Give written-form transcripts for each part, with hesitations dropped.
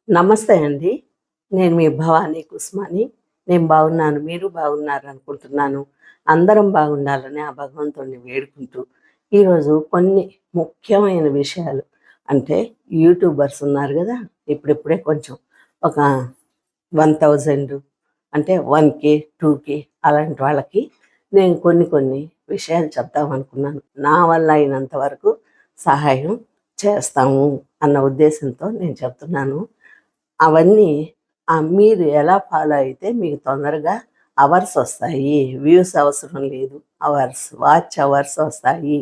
నమస్తే అండి. నేను మీ భవానీ కుస్మాని. నేను బాగున్నాను. మీరు బాగున్నారు అనుకుంటున్నాను. అందరం బాగుండాలని ఆ భగవంతుడిని వేడుకుంటూ, ఈరోజు కొన్ని ముఖ్యమైన విషయాలు అంటే యూట్యూబర్స్ ఉన్నారు గదా! ఇప్పుడిప్పుడే కొంచెం ఒక 1000 అంటే 1,000, 2,000 అలాంటి వాళ్ళకి నేను కొన్ని విషయాలు చెప్దామనుకున్నాను. నా వల్ల అయినంత వరకు సహాయం చేస్తాము అన్న ఉద్దేశంతో నేను చెప్తున్నాను. అవన్నీ మీరు ఎలా ఫాలో అయితే మీకు తొందరగా అవర్స్ వస్తాయి. వ్యూస్ అవసరం లేదు. అవర్స్, వాచ్ అవర్స్ వస్తాయి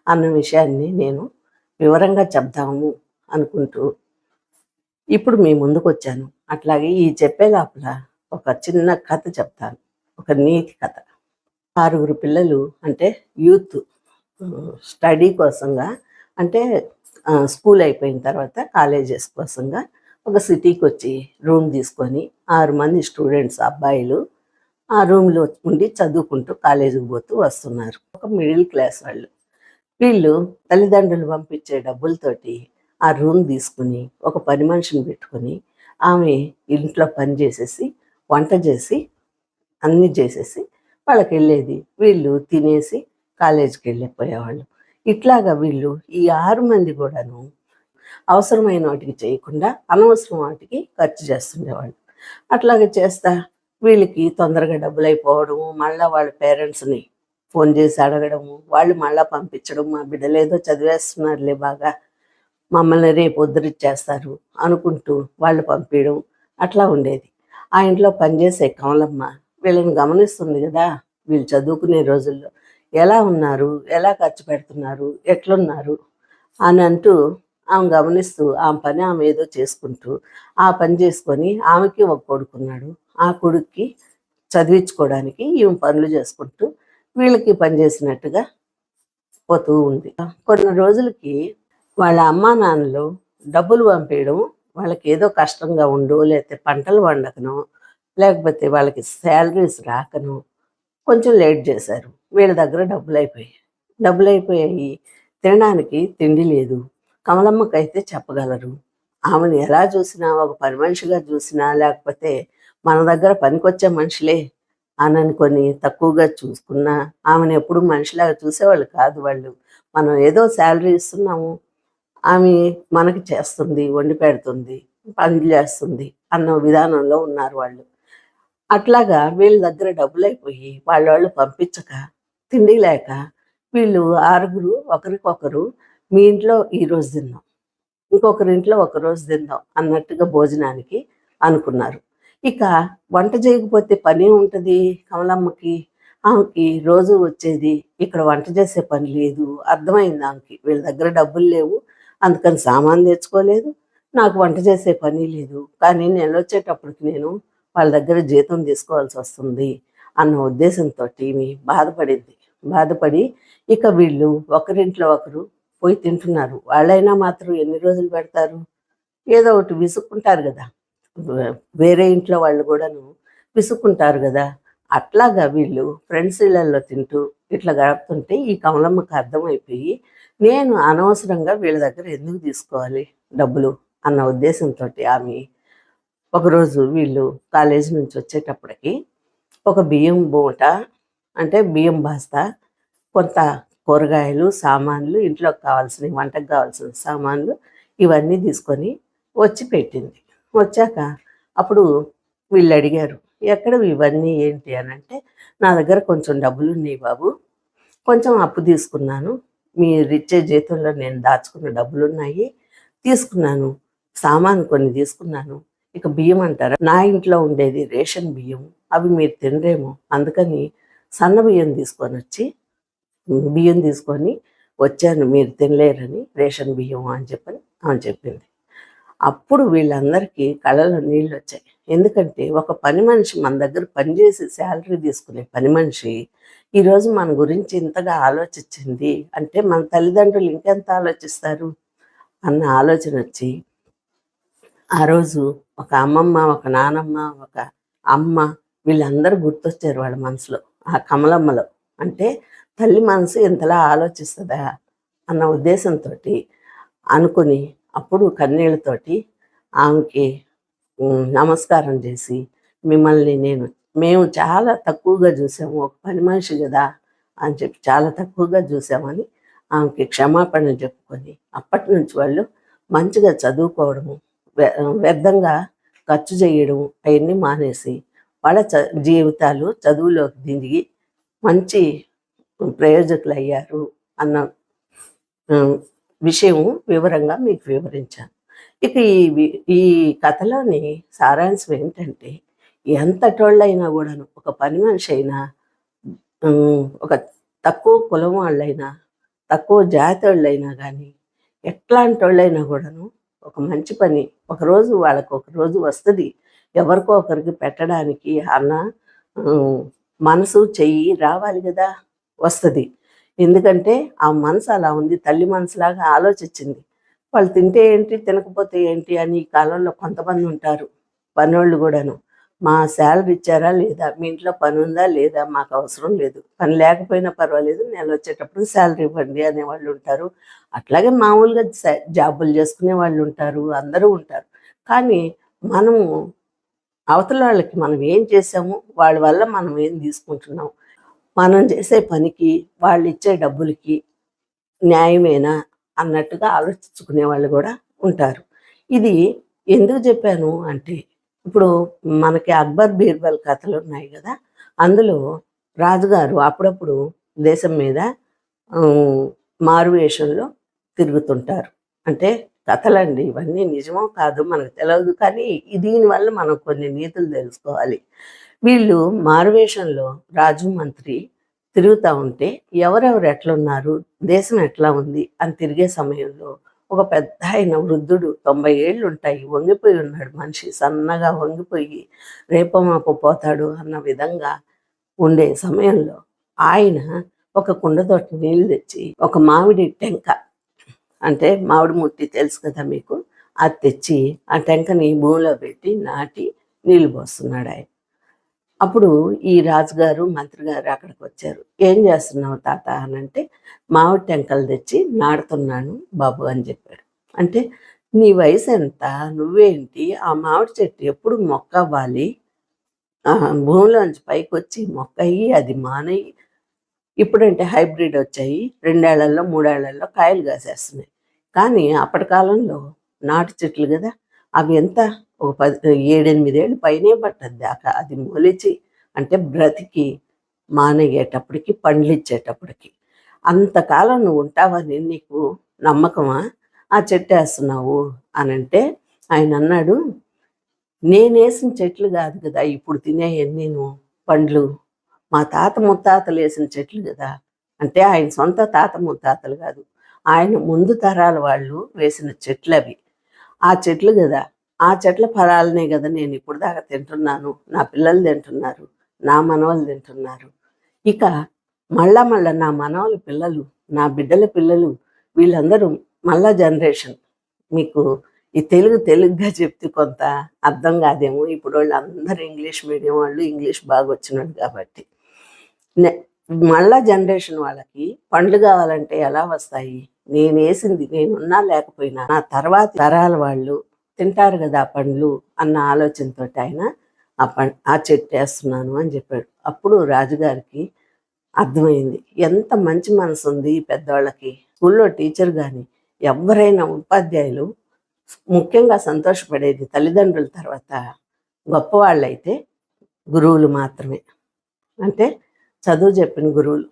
అన్న విషయాన్ని నేను వివరంగా చెప్దాము అనుకుంటూ ఇప్పుడు మీ ముందుకొచ్చాను. అట్లాగే ఈ చెప్పే లోపల ఒక చిన్న కథ చెప్తాను. ఒక నీతి కథ. 6 పిల్లలు అంటే యూత్ స్టడీ కోసంగా అంటే స్కూల్ అయిపోయిన తర్వాత కాలేజెస్ కోసంగా ఒక సిటీకి వచ్చి రూమ్ తీసుకొని 6 మంది స్టూడెంట్స్ అబ్బాయిలు ఆ రూమ్లో ఉండి చదువుకుంటూ కాలేజీకి పోతూ వస్తున్నారు. ఒక మిడిల్ క్లాస్ వాళ్ళు. వీళ్ళు తల్లిదండ్రులు పంపించే డబ్బులతోటి ఆ రూమ్ తీసుకుని ఒక పని మనిషిని పెట్టుకొని ఆమె ఇంట్లో పని చేసేసి వంట చేసి అన్నీ చేసేసి వాళ్ళకి వెళ్ళేది. వీళ్ళు తినేసి కాలేజీకి వెళ్ళిపోయేవాళ్ళు. ఇట్లాగా వీళ్ళు ఈ 6 మంది కూడాను అవసరమైన వాటికి చేయకుండా అనవసరం వాటికి ఖర్చు చేస్తుండేవాళ్ళు. అట్లాగే చేస్తా వీళ్ళకి తొందరగా డబ్బులు అయిపోవడము, మళ్ళీ వాళ్ళ పేరెంట్స్ని ఫోన్ చేసి అడగడము, వాళ్ళు మళ్ళీ పంపించడం, మా బిడ్డలు ఏదో చదివేస్తున్నారులే బాగా, మమ్మల్ని రేపు ఉద్ధరించేస్తారు అనుకుంటూ వాళ్ళు పంపించడం అట్లా ఉండేది. ఆ ఇంట్లో పనిచేసే కమలమ్మ వీళ్ళని గమనిస్తుంది కదా, వీళ్ళు చదువుకునే రోజుల్లో ఎలా ఉన్నారు, ఎలా ఖర్చు పెడుతున్నారు, ఎట్లున్నారు అని అంటూ ఆమె గమనిస్తూ ఆమె పని ఆమె ఏదో చేసుకుంటూ ఆ పని చేసుకొని ఆమెకి ఒక కొడుకున్నాడు. ఆ కొడుక్కి చదివించుకోవడానికి ఈమె పనులు చేసుకుంటూ వీళ్ళకి పని చేసినట్టుగా పోతూ ఉంది. కొన్ని రోజులకి వాళ్ళ అమ్మా నాన్నలు డబ్బులు పంపేయడం వాళ్ళకి ఏదో కష్టంగా ఉండు, లేకపోతే పంటలు వండకనో, లేకపోతే వాళ్ళకి శాలరీస్ రాకనో కొంచెం లేట్ చేశారు. వీళ్ళ దగ్గర డబ్బులు అయిపోయాయి. తినడానికి తిండి లేదు. కమలమ్మకైతే చెప్పగలరు. ఆమెను ఎలా చూసినా, ఒక పని మనిషిగా చూసినా, లేకపోతే మన దగ్గర పనికొచ్చే మనుషులే అని అనుకొని తక్కువగా చూసుకున్నా ఆమెను ఎప్పుడు మనిషిలాగా చూసేవాళ్ళు కాదు వాళ్ళు. మనం ఏదో శాలరీ ఇస్తున్నాము, ఆమె మనకి చేస్తుంది, వండి పెడుతుంది, పనులు చేస్తుంది అన్న విధానంలో ఉన్నారు వాళ్ళు. అట్లాగా వీళ్ళ దగ్గర డబ్బులైపోయి వాళ్ళు పంపించక, తిండి లేక వీళ్ళు 6 ఒకరికొకరు మీ ఇంట్లో ఈరోజు తిందాం, ఇంకొకరింట్లో ఒకరోజు తిందాం అన్నట్టుగా భోజనానికి అనుకున్నారు. ఇక వంట చేయకపోతే పని ఉంటుంది కమలమ్మకి. ఆమెకి రోజు వచ్చేది ఇక్కడ వంట చేసే పని లేదు. అర్థమైంది ఆమెకి, వీళ్ళ దగ్గర డబ్బులు లేవు, అందుకని సామాన్ తెచ్చుకోలేదు, నాకు వంట చేసే పని లేదు, కానీ నేను వచ్చేటప్పటికి నేను వాళ్ళ దగ్గర జీతం తీసుకోవాల్సి వస్తుంది అన్న ఉద్దేశంతో బాధపడింది. బాధపడి ఇక వీళ్ళు ఒకరింట్లో ఒకరు పోయి తింటున్నారు. వాళ్ళైనా మాత్రం ఎన్ని రోజులు పెడతారు, ఏదో ఒకటి విసుక్కుంటారు కదా, వేరే ఇంట్లో వాళ్ళు కూడాను విసుక్కుంటారు కదా. అట్లాగా వీళ్ళు ఫ్రెండ్స్ ఇళ్ళల్లో తింటూ ఇట్లా గడుపుతుంటే ఈ కమలమ్మకి అర్థమైపోయి, నేను అనవసరంగా వీళ్ళ దగ్గర ఎందుకు తీసుకోవాలి డబ్బులు అన్న ఉద్దేశంతో ఆమె ఒకరోజు వీళ్ళు కాలేజీ నుంచి వచ్చేటప్పటికి ఒక బియ్యం మూట అంటే బియ్యం బాస్తా, కొంత కూరగాయలు సామాన్లు, ఇంట్లోకి కావాల్సినవి, వంటకు కావాల్సిన సామాన్లు ఇవన్నీ తీసుకొని వచ్చి పెట్టింది. వచ్చాక అప్పుడు వీళ్ళు అడిగారు, ఎక్కడవి ఇవన్నీ ఏంటి అని అంటే, నా దగ్గర కొంచెం డబ్బులు ఉన్నాయి బాబు, కొంచెం అప్పు తీసుకున్నాను, మీరు ఇచ్చే జీతంలో నేను దాచుకున్న డబ్బులు ఉన్నాయి, తీసుకున్నాను, సామాను కొన్ని తీసుకున్నాను, ఇక బియ్యం అంటారా, నా ఇంట్లో ఉండేది రేషన్ బియ్యం, అవి మీరు తినరేమో, అందుకని సన్న బియ్యం తీసుకొని వచ్చాను, మీరు తినలేరని, రేషన్ బియ్యం అని చెప్పింది. అప్పుడు వీళ్ళందరికీ కళ్ళలో నీళ్ళు వచ్చాయి. ఎందుకంటే ఒక పని మనిషి మన దగ్గర పనిచేసి శాలరీ తీసుకునే పని మనిషి ఈరోజు మన గురించి ఇంతగా ఆలోచించింది అంటే మన తల్లిదండ్రులు ఇంకెంత ఆలోచిస్తారు అన్న ఆలోచన వచ్చి, ఆ రోజు ఒక అమ్మమ్మ, ఒక నానమ్మ, ఒక అమ్మ వీళ్ళందరూ గుర్తొచ్చారు వాళ్ళ మనసులో, ఆ కమలమ్మలో. అంటే తల్లి మనసు ఇంతలా ఆలోచిస్తుందా అన్న ఉద్దేశంతో అనుకుని అప్పుడు కన్నీళ్ళతోటి ఆమెకి నమస్కారం చేసి మిమ్మల్ని మేము చాలా తక్కువగా చూసాము, ఒక పని మనిషి కదా అని చెప్పి చాలా తక్కువగా చూసామని ఆమెకి క్షమాపణలు చెప్పుకొని అప్పటి నుంచి వాళ్ళు మంచిగా చదువుకోవడము, వ్యర్థంగా ఖర్చు చేయడం అవన్నీ మానేసి వాళ్ళ జీవితాలు చదువులోకి దిగి మంచి ప్రయోజకులు అయ్యారు అన్న ఆ, విషయం వివరంగా మీకు వివరించాను. ఇక ఈ కథలోని సారాంశం ఏంటంటే, ఎంతటోళ్ళైనా కూడాను, ఒక పని మనిషి అయినా, ఒక తక్కువ కులం వాళ్ళైనా, తక్కువ జాతి వాళ్ళైనా కానీ, ఎట్లాంటి వాళ్ళైనా కూడాను ఒక మంచి పని ఒకరోజు వాళ్ళకు ఒకరోజు వస్తుంది, ఎవరికో ఒకరికి పెట్టడానికి అన్న మనసు చెయ్యి రావాలి కదా, వస్తుంది. ఎందుకంటే ఆ మనసు అలా ఉంది, తల్లి మనసులాగా ఆలోచించింది. వాళ్ళు తింటే ఏంటి, తినకపోతే ఏంటి అని ఈ కాలంలో కొంతమంది ఉంటారు పనోళ్ళు కూడాను. మా శాలరీ ఇచ్చారా లేదా, మీ ఇంట్లో పని ఉందా లేదా, మాకు అవసరం లేదు, పని లేకపోయినా పర్వాలేదు, నెల వచ్చేటప్పుడు శాలరీ ఇవ్వండి అనేవాళ్ళు ఉంటారు. అట్లాగే మామూలుగా జాబులు చేసుకునే వాళ్ళు ఉంటారు, అందరూ ఉంటారు. కానీ మనము అవతల వాళ్ళకి మనం ఏం చేసాము, వాళ్ళ వల్ల మనం ఏం తీసుకుంటున్నాం, మనం చేసే పనికి వాళ్ళు ఇచ్చే డబ్బులకి న్యాయమేనా అన్నట్టుగా ఆలోచించుకునే వాళ్ళు కూడా ఉంటారు. ఇది ఎందుకు చెప్పాను అంటే, ఇప్పుడు మనకి అక్బర్ బీర్బల్ కథలు ఉన్నాయి కదా, అందులో రాజుగారు అప్పుడప్పుడు దేశం మీద మారువేషంలో తిరుగుతుంటారు. అంటే కథలండి ఇవన్నీ, నిజమో కాదు మనకు తెలియదు, కానీ దీనివల్ల మనం కొన్ని నీతులు తెలుసుకోవాలి. వీళ్ళు మారువేషంలో రాజు మంత్రి తిరుగుతూ ఉంటే ఎవరెవరు ఎట్లున్నారు, దేశం ఎట్లా ఉంది అని తిరిగే సమయంలో ఒక పెద్ద ఆయన వృద్ధుడు, 90 ఏళ్ళు ఉంటాయి, వంగిపోయి ఉన్నాడు మనిషి, సన్నగా వంగిపోయి రేపో మాపో పోతాడు అన్న విధంగా ఉండే సమయంలో ఆయన ఒక కుండతోటి నీళ్ళు తెచ్చి, ఒక మామిడి టెంక, అంటే మామిడి ముట్టి తెలుసు కదా మీకు, అది తెచ్చి ఆ టెంకని భూమిలో పెట్టి నాటి నీళ్ళు పోస్తున్నాడు ఆయన. అప్పుడు ఈ రాజుగారు మంత్రి గారు అక్కడికి వచ్చారు. ఏం చేస్తున్నావు తాత అని అంటే, మామిడి టెంకలు తెచ్చి నాడుతున్నాను బాబు అని చెప్పాడు. అంటే నీ వయసు ఎంత, నువ్వేంటి, ఆ మామిడి చెట్టు ఎప్పుడు మొక్క అవ్వాలి, భూమిలోంచి పైకి వచ్చి మొక్క అయ్యి అది మానయ్యి, ఇప్పుడంటే హైబ్రిడ్ వచ్చాయి, 2 ఏళ్లలో 3 ఏళ్లలో కాయలు కాసేస్తున్నాయి. కానీ అప్పటి కాలంలో నాటు చెట్లు కదా, అవి ఎంత, ఒక 7-8 ఏళ్ళు పైనే పట్టద్ది దాకా అది మొలిచి, అంటే బ్రతికి మానయ్యేటప్పటికి, పండ్లు ఇచ్చేటప్పటికి. అంతకాలం నువ్వు ఉంటావని నీకు నమ్మకమా, ఆ చెట్టు వేస్తున్నావు అని అంటే, ఆయన అన్నాడు, నేనేసిన చెట్లు కాదు కదా ఇప్పుడు తినేయన్నీను పండ్లు, మా తాత ముత్తాతలు వేసిన చెట్లు కదా. అంటే ఆయన సొంత తాత ముత్తాతలు కాదు, ఆయన ముందు తరాల వాళ్ళు వేసిన చెట్లు అవి. ఆ చెట్లు కదా, ఆ చెట్ల ఫలాలనే కదా నేను ఇప్పుడు దాకా తింటున్నాను, నా పిల్లలు తింటున్నారు, నా మనవలు తింటున్నారు. ఇక మళ్ళా నా మనవల పిల్లలు, నా బిడ్డల పిల్లలు, వీళ్ళందరూ మళ్ళా జనరేషన్. మీకు ఈ తెలుగుగా చెప్తే కొంత అర్థం కాదేమో, ఇప్పుడు వాళ్ళు అందరూ ఇంగ్లీష్ మీడియం వాళ్ళు, ఇంగ్లీష్ బాగా వచ్చినాడు కాబట్టి. మళ్ళా జనరేషన్ వాళ్ళకి పండ్లు కావాలంటే ఎలా వస్తాయి, నేను వేసింది నేనున్నా లేకపోయినా నా తర్వాత తరాల వాళ్ళు తింటారు కదా ఆ పండ్లు అన్న ఆలోచనతో ఆయన ఆ చెట్టు వేస్తున్నాను అని చెప్పాడు. అప్పుడు రాజుగారికి అర్థమైంది, ఎంత మంచి మనసు ఉంది ఈ పెద్దవాళ్ళకి. స్కూల్లో టీచర్ కానీ ఎవరైనా ఉపాధ్యాయులు ముఖ్యంగా సంతోషపడేది తల్లిదండ్రుల తర్వాత గొప్పవాళ్ళైతే గురువులు మాత్రమే. అంటే చదువు చెప్పిన గురువులు.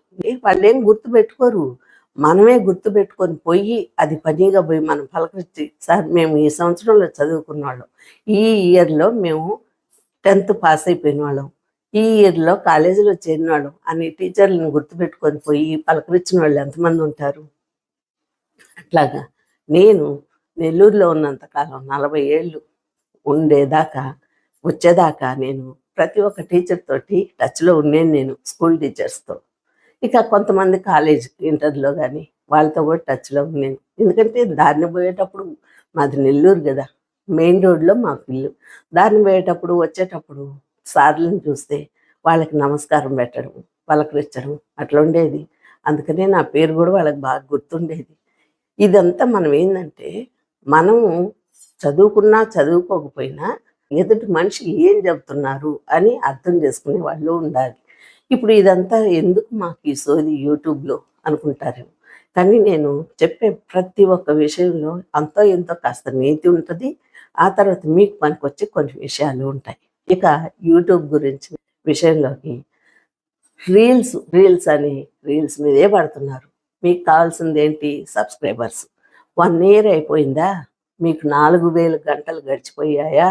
వాళ్ళేం గుర్తుపెట్టుకోరు, మనమే గుర్తుపెట్టుకొని పోయి అది పనిగా పోయి మనం పలకరించి, సార్ మేము ఈ సంవత్సరంలో చదువుకున్న వాళ్ళం, ఈ ఇయర్లో మేము 10th పాస్ అయిపోయిన వాళ్ళం, ఈ ఇయర్లో కాలేజీలో చేరిన వాళ్ళం అని టీచర్లను గుర్తుపెట్టుకొని పోయి పలకరించిన వాళ్ళు ఎంతమంది ఉంటారు. అట్లాగా నేను నెల్లూరులో ఉన్నంతకాలం 40 ఏళ్ళు ఉండేదాకా వచ్చేదాకా నేను ప్రతి ఒక్క టీచర్ తోటి టచ్లో ఉండేది, నేను స్కూల్ టీచర్స్తో. ఇక కొంతమంది కాలేజ్ ఇంటర్లో కానీ వాళ్ళతో కూడా టచ్లో ఉన్నాను. ఎందుకంటే దారిని పోయేటప్పుడు, మాది నెల్లూరు కదా, మెయిన్ రోడ్లో మాకు ఇల్లు, దారిని పోయేటప్పుడు వచ్చేటప్పుడు సార్లను చూస్తే వాళ్ళకి నమస్కారం పెట్టడం, పలకరించడం అట్లా ఉండేది. అందుకనే నా పేరు కూడా వాళ్ళకి బాగా గుర్తుండేది. ఇదంతా మనం ఏంటంటే, మనము చదువుకున్నా చదువుకోకపోయినా ఎదుటి మనిషి ఏం చెబుతున్నారు అని అర్థం చేసుకునే వాళ్ళు ఉండాలి. ఇప్పుడు ఇదంతా ఎందుకు మాకు ఈ సోది యూట్యూబ్‌లో అనుకుంటారేమో. కానీ నేను చెప్పే ప్రతి ఒక్క విషయంలో అంతో ఎంతో కాస్త నీతి ఉంటది. ఆ తర్వాత మీకు పనికొచ్చే కొన్ని విషయాలు ఉంటాయి. ఇక యూట్యూబ్ గురించి విషయంలోకి రీల్స్ మీదే పడుతున్నారు. మీకు కావాల్సిందేంటి? సబ్స్క్రైబర్స్. 1 ఇయర్ అయిపోయిందా? మీకు 4000 గంటలు గడిచిపోయాయా?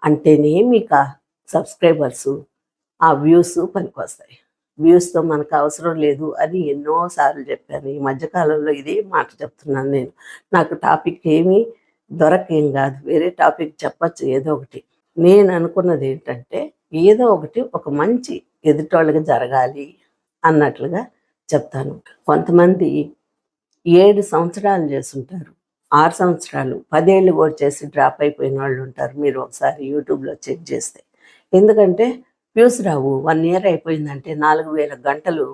అంటేనే మీకు సబ్స్క్రైబర్సు, ఆ వ్యూస్ పనికొస్తాయి. వ్యూస్‌తో మనకు అవసరం లేదు అని ఎన్నో సార్లు చెప్పాను. ఈ మధ్య కాలంలో ఇదే మాట చెప్తున్నాను నేను. నాకు టాపిక్ ఏమీ దొరకేం కాదు. వేరే టాపిక్ చెప్పొచ్చు ఏదో ఒకటి. నేను అనుకున్నది ఏంటంటే, ఏదో ఒకటి ఒక మంచి ఎదుటోళ్ళకి జరగాలి అన్నట్లుగా చెప్తాను. కొంతమంది 7 సంవత్సరాలు చేసుంటారు. 6 సంవత్సరాలు, 10 ఏళ్ళు కూడా చేసి డ్రాప్ అయిపోయిన వాళ్ళు ఉంటారు. మీరు ఒకసారి యూట్యూబ్‌లో చెక్ చేస్తే. ఎందుకంటే వ్యూస్ రావు. 1 ఇయర్ అయిపోయిందంటే 4000 గంటలు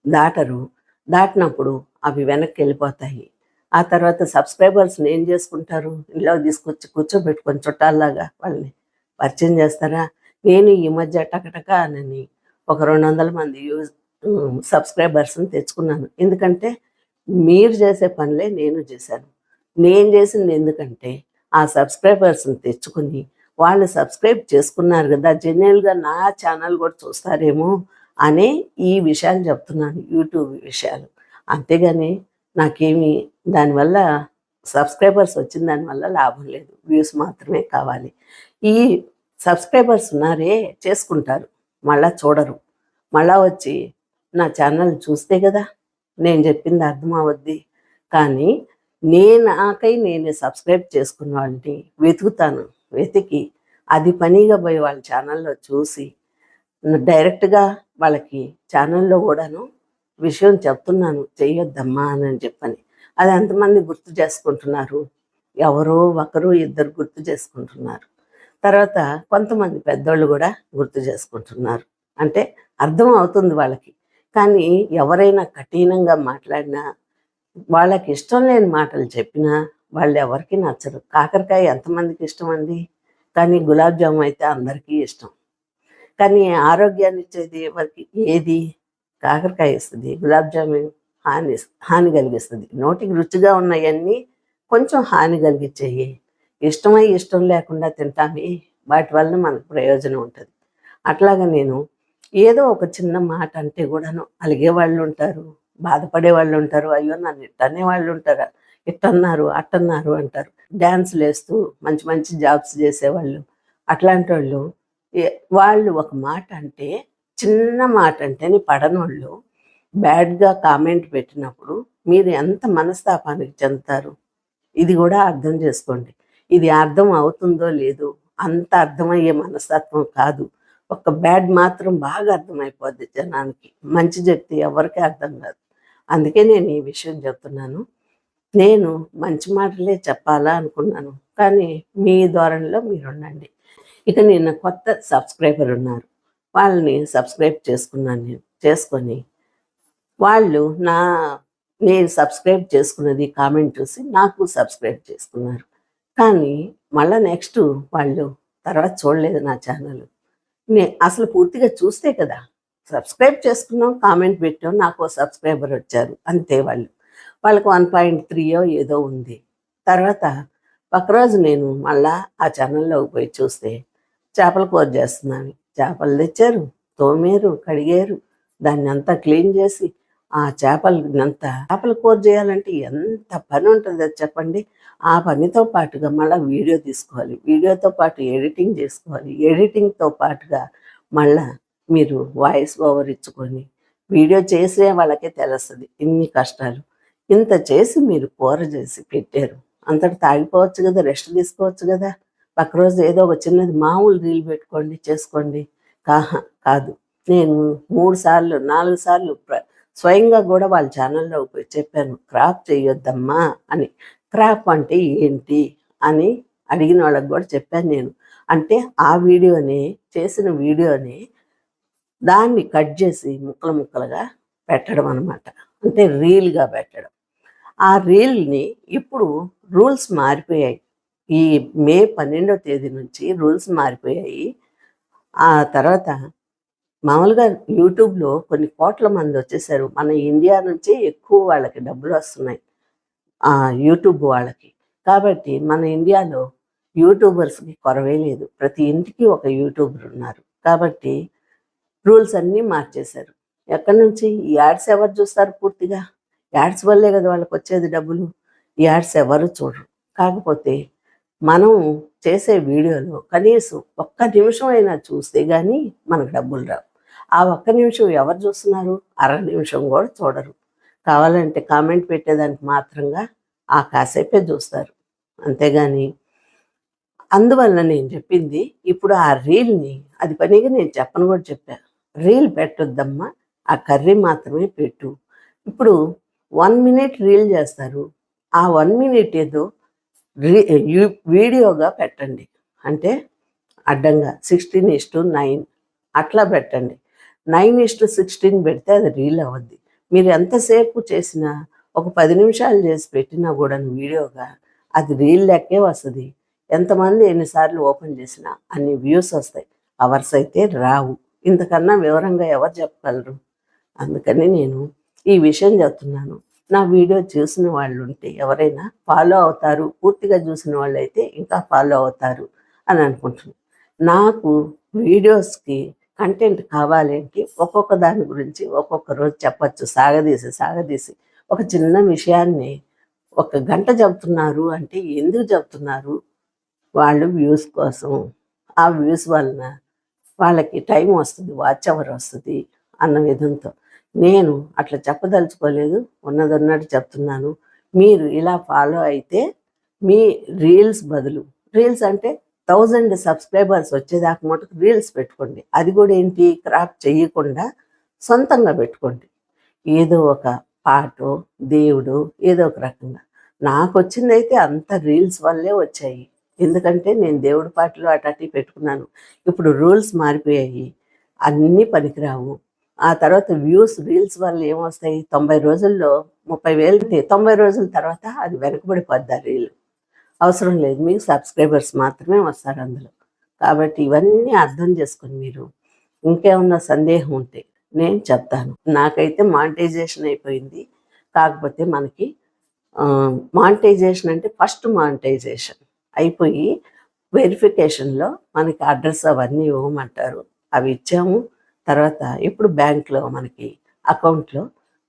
దాటరు. దాటినప్పుడు అవి వెనక్కెళ్ళిపోతాయి. ఆ తర్వాత సబ్స్క్రైబర్స్‌ని ఏం చేసుకుంటారు? ఇంట్లో తీసుకొచ్చి కూర్చోబెట్టుకొని చుట్టాల్లాగా వాళ్ళని పరిచయం చేస్తారా? నేను ఈ మధ్య టకటక అనని ఒక 200 మంది సబ్స్క్రైబర్స్‌ని తెచ్చుకున్నాను. ఎందుకంటే మీరు చేసే పనులే నేను చేశాను. నేను చేసింది ఎందుకంటే ఆ సబ్స్క్రైబర్స్‌ని తెచ్చుకొని వాళ్ళు సబ్స్క్రైబ్ చేసుకున్నారు కదా! జెన్యూన్‌గా నా ఛానల్ కూడా చూస్తారేమో అనే ఈ విషయాలు చెప్తున్నాను. యూట్యూబ్ విషయాలు. అంతేగాని నాకేమి దానివల్ల సబ్స్క్రైబర్స్ వచ్చిన దానివల్ల లాభం లేదు. వ్యూస్ మాత్రమే కావాలి. ఈ సబ్స్క్రైబర్స్ ఉన్నారే చేసుకుంటారు. మళ్ళా చూడరు. మళ్ళా వచ్చి నా ఛానల్ చూస్తే కదా నేను చెప్పింది అర్థం అవుద్ది. కానీ నాకై నేనే సబ్స్క్రైబ్ చేసుకున్న వాళ్ళని వెతుకుతాను. వెతికి అది పనిగా పోయి వాళ్ళ ఛానల్‌లో చూసి డైరెక్ట్‌గా వాళ్ళకి ఛానల్‌లో కూడాను విషయం చెప్తున్నాను. చెయ్యొద్దమ్మా అని చెప్పని. అది ఎంతమంది గుర్తు చేసుకుంటున్నారు? ఎవరో ఒకరు, ఇద్దరు గుర్తు చేసుకుంటున్నారు. తర్వాత కొంతమంది పెద్దోళ్ళు కూడా గుర్తు చేసుకుంటున్నారు. అంటే అర్థం అవుతుంది వాళ్ళకి. కానీ ఎవరైనా కఠినంగా మాట్లాడినా, వాళ్ళకి ఇష్టం లేని మాటలు చెప్పినా వాళ్ళెవరికీ నచ్చరు. కాకరకాయ ఎంతమందికి ఇష్టమండి? కానీ గులాబ్ జామ్ అయితే అందరికీ ఇష్టం. కానీ ఆరోగ్యాన్ని ఇచ్చేది ఎవరికి? ఏది? కాకరకాయ ఇస్తది. గులాబ్ జామున్ హాని కలిగిస్తది. నోటికి రుచిగా ఉన్నయన్నీ కొంచెం హాని కలిగించేయి. ఇష్టం లేకుండా తింటామే, వాటి వలన మనకు ప్రయోజనం ఉంటది. అట్లాగా నేను ఏదో ఒక చిన్న మాట అంటే కూడాను అలిగేవాళ్ళు ఉంటారు, బాధపడేవాళ్ళు ఉంటారు. అయ్యో నన్ను ఇట్టనేవాళ్ళు ఉంటారా, ఇట్టన్నారు, అట్టన్నారు అంటారు. డాన్సులేస్తూ మంచి మంచి జాబ్స్ చేసేవాళ్ళు. అట్లాంటోళ్ళు వాళ్ళు ఒక మాట అంటే, చిన్న మాట అంటేనే పడనోళ్ళు బ్యాడ్‌గా కామెంట్ పెట్టినప్పుడు మీరు ఎంత మనస్తాపానికి చెందుతారు? ఇది కూడా అర్థం చేసుకోండి. ఇది అర్థం అవుతుందో లేదో అంత అర్థమయ్యే మనస్తత్వం కాదు. ఒక బ్యాడ్ మాత్రం బాగా అర్థమైపోద్ది జనానికి. మంచి చెప్తే ఎవరికీ అర్థం కాదు. అందుకే నేను ఈ విషయం చెప్తున్నాను. నేను మంచి మాటలే చెప్పాలా అనుకున్నాను. కానీ మీ ధోరణిలో మీరుండండి. ఇక నిన్న కొత్త సబ్స్క్రైబర్ ఉన్నారు. వాళ్ళని సబ్స్క్రైబ్ చేసుకున్నాను నేను. చేసుకొని వాళ్ళు నేను సబ్స్క్రైబ్ చేసుకున్నది కామెంట్ చూసి నాకు సబ్స్క్రైబ్ చేసుకున్నారు. కానీ మళ్ళా నెక్స్ట్ వాళ్ళు తర్వాత చూడలేదు నా ఛానల్. అసలు పూర్తిగా చూస్తే కదా! సబ్స్క్రైబ్ చేసుకున్నాం, కామెంట్ పెట్టాం, నాకో సబ్స్క్రైబర్ వచ్చారు. అంతే వాళ్ళు. వాళ్ళకి 1.3 ఏదో ఉంది. తర్వాత ఒకరోజు నేను మళ్ళా ఆ ఛానల్లోకి పోయి చూస్తే చేపల కూర చేస్తున్నాను. చేపలు తెచ్చారు, తోమారు, కడిగారు, దాన్నంతా క్లీన్ చేసి ఆ చేపల కూర చేయాలంటే ఎంత పని ఉంటుందో చెప్పండి. ఆ పనితో పాటుగా మళ్ళీ వీడియో తీసుకోవాలి. వీడియోతో పాటు ఎడిటింగ్ చేసుకోవాలి. ఎడిటింగ్‌తో పాటుగా మళ్ళా మీరు వాయిస్ ఓవర్ ఇచ్చుకొని వీడియో చేసే వాళ్ళకే తెలుస్తది ఇన్ని కష్టాలు. ఇంత చేసి మీరు కూర చేసి పెట్టారు. అంతటితో ఆగిపోవచ్చు కదా! రెస్ట్ తీసుకోవచ్చు కదా! పక్క రోజు ఏదో ఒక చిన్నది మామూలు రీల్ పెట్టుకోండి, చేసుకోండి. కాదు. నేను 3 సార్లు, 4 సార్లు స్వయంగా కూడా వాళ్ళ ఛానల్‌లోకి పోయి చెప్పాను. క్రాప్ చేయొద్దమ్మా అని. క్రాప్ అంటే ఏంటి అని అడిగిన వాళ్ళకి కూడా చెప్పాను నేను. అంటే ఆ వీడియోని, చేసిన వీడియోని దాన్ని కట్ చేసి ముక్కలు ముక్కలుగా పెట్టడం అనమాట. అంటే రీల్‌గా పెట్టడం. ఆ రీల్‌ని ఇప్పుడు రూల్స్ మారిపోయాయి. ఈ మే 12వ తేదీ నుంచి రూల్స్ మారిపోయాయి. ఆ తర్వాత మామూలుగా యూట్యూబ్‌లో కొన్ని కోట్ల మంది వచ్చేసారు. మన ఇండియా నుంచే ఎక్కువ వాళ్ళకి డబ్బులొస్తున్నాయి. యూట్యూబ్ వాళ్ళకి. కాబట్టి మన ఇండియాలో యూట్యూబర్స్‌కి కొరవే లేదు. ప్రతి ఇంటికి ఒక యూట్యూబర్ ఉన్నారు. కాబట్టి రూల్స్ అన్నీ మార్చేశారు. ఎక్కడి నుంచి? ఈ యాడ్స్ ఎవరు చూస్తారు పూర్తిగా? యాడ్స్ వల్లే కదా వాళ్ళకొచ్చేది డబ్బులు. ఈ యాడ్స్ ఎవరు చూడరు. కాకపోతే మనం చేసే వీడియోలో కనీసం ఒక్క నిమిషం అయినా చూస్తే గానీ మనకు డబ్బులు రావు. ఆ ఒక్క నిమిషం ఎవరు చూస్తున్నారు? అర నిమిషం కూడా చూడరు. కావాలంటే కామెంట్ పెట్టేదానికి మాత్రంగా ఆ కాసేపే చూస్తారు. అంతేగాని అందువల్ల నేను చెప్పింది ఇప్పుడు ఆ రీల్‌ని అది పనిగా నేను చెప్పను కూడా చెప్పా. రీల్ పెట్టొద్దమ్మా. ఆ కర్రీ మాత్రమే పెట్టు. ఇప్పుడు 1 మినిట్ రీల్ చేస్తారు. ఆ 1 మినిట్ ఏదో రీ యు వీడియోగా పెట్టండి. అంటే అడ్డంగా 16:9 అట్లా పెట్టండి. 9:16 పెడితే అది రీల్ అవ్వద్ది. మీరు ఎంతసేపు చేసినా ఒక 10 నిమిషాలు చేసి పెట్టినా కూడాను వీడియోగా అది రీల్ లెక్కే వస్తది. ఎంతమంది ఎన్నిసార్లు ఓపెన్ చేసినా అన్ని వ్యూస్ వస్తాయి. అవర్స్ అయితే రావు. ఇంతకన్నా వివరంగా ఎవరు చెప్పగలరు? అందుకని నేను ఈ విషయం చెప్తున్నాను. నా వీడియో చూసిన వాళ్ళుంటే ఎవరైనా ఫాలో అవుతారు. పూర్తిగా చూసిన వాళ్ళైతే ఇంకా ఫాలో అవుతారు అని అనుకుంటున్నాను. నాకు వీడియోస్‌కి కంటెంట్ కావాలి అంటే ఒక్కొక్క దాని గురించి ఒక్కొక్క రోజు చెప్పొచ్చు. సాగదీసి, సాగదీసి ఒక చిన్న విషయాన్ని ఒక గంట చెప్తున్నారు అంటే ఎందుకు చెప్తున్నారు? వాళ్ళు వ్యూస్ కోసం. ఆ వ్యూస్ వలన వాళ్ళకి టైం వస్తది. వాచ్ అవర్ వస్తది అన్న విధంతో. నేను అట్లా చెప్పదలుచుకోలేదు. ఉన్నదున్నట్టు చెప్తున్నాను. మీరు ఇలా ఫాలో అయితే మీ రీల్స్ బదులు రీల్స్ అంటే 1000 సబ్స్క్రైబర్స్ వచ్చేదాకా మటుకు రీల్స్ పెట్టుకోండి. అది కూడా ఏంటి క్రాప్ చేయకుండా సొంతంగా పెట్టుకోండి. ఏదో ఒక పాటో, దేవుడో ఏదో ఒక రకంగా. నాకొచ్చిందైతే అంత రీల్స్ వల్లే వచ్చాయి. ఎందుకంటే నేను దేవుడి పాటలు అటాటి పెట్టుకున్నాను. ఇప్పుడు రూల్స్ మారిపోయాయి. అన్నీ పనికిరావు. ఆ తర్వాత వ్యూస్ రీల్స్ వల్ల ఏమొస్తాయి? 90 రోజుల్లో 30,000 90 రోజుల తర్వాత అది వెనకబడిపోద్ది ఆ రీల్. అవసరం లేదు. మీకు సబ్స్క్రైబర్స్ మాత్రమే వస్తారు అందులో. కాబట్టి ఇవన్నీ అర్థం చేసుకొని మీరు ఇంకేమన్నా సందేహం ఉంటే నేను చెప్తాను. నాకైతే మానిటైజేషన్ అయిపోయింది. కాకపోతే మనకి మానిటైజేషన్ అంటే ఫస్ట్ మానిటైజేషన్ అయిపోయి వెరిఫికేషన్‌లో మనకి అడ్రెస్ అవన్నీ ఇవ్వమంటారు. అవి ఇచ్చాము. తర్వాత ఇప్పుడు బ్యాంక్‌లో మనకి అకౌంట్‌లో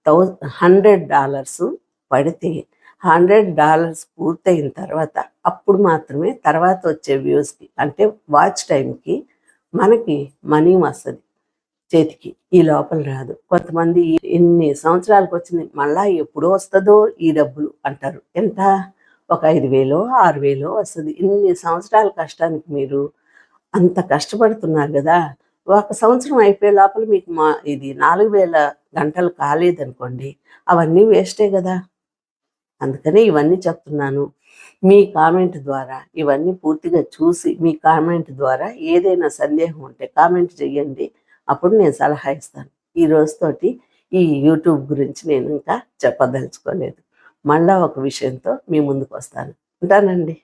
$100 పడితే $100 పూర్తయిన తర్వాత అప్పుడు మాత్రమే తర్వాత వచ్చే వ్యూస్‌కి అంటే వాచ్ టైంకి మనకి మనీ వస్తది చేతికి. ఈ లోపల రాదు. కొంతమంది ఇన్ని సంవత్సరాలకొచ్చింది మళ్ళా ఎప్పుడు వస్తదో ఈ డబ్బులు అంటారు. ఎంత? ఒక 5,000 6,000 వస్తది. ఇన్ని సంవత్సరాల కష్టానికి మీరు అంత కష్టపడుతున్నారు గదా! ఒక సంవత్సరం అయిపోయే లోపల మీకు ఇది 4,000 గంటలు కాలేదనుకోండి, అవన్నీ వేస్టే గదా! అందుకని ఇవన్నీ చెప్తున్నాను. మీ కామెంట్ ద్వారా ఇవన్నీ పూర్తిగా చూసి, మీ కామెంట్ ద్వారా ఏదైనా సందేహం ఉంటే కామెంట్ చేయండి. అప్పుడు నేను సలహా ఇస్తాను. ఈ రోజుతోటి ఈ యూట్యూబ్ గురించి నేను ఇంకా చెప్పదలుచుకోలేదు. మళ్ళా ఒక విషయంతో మీ ముందుకొస్తాను. ఉంటానండి.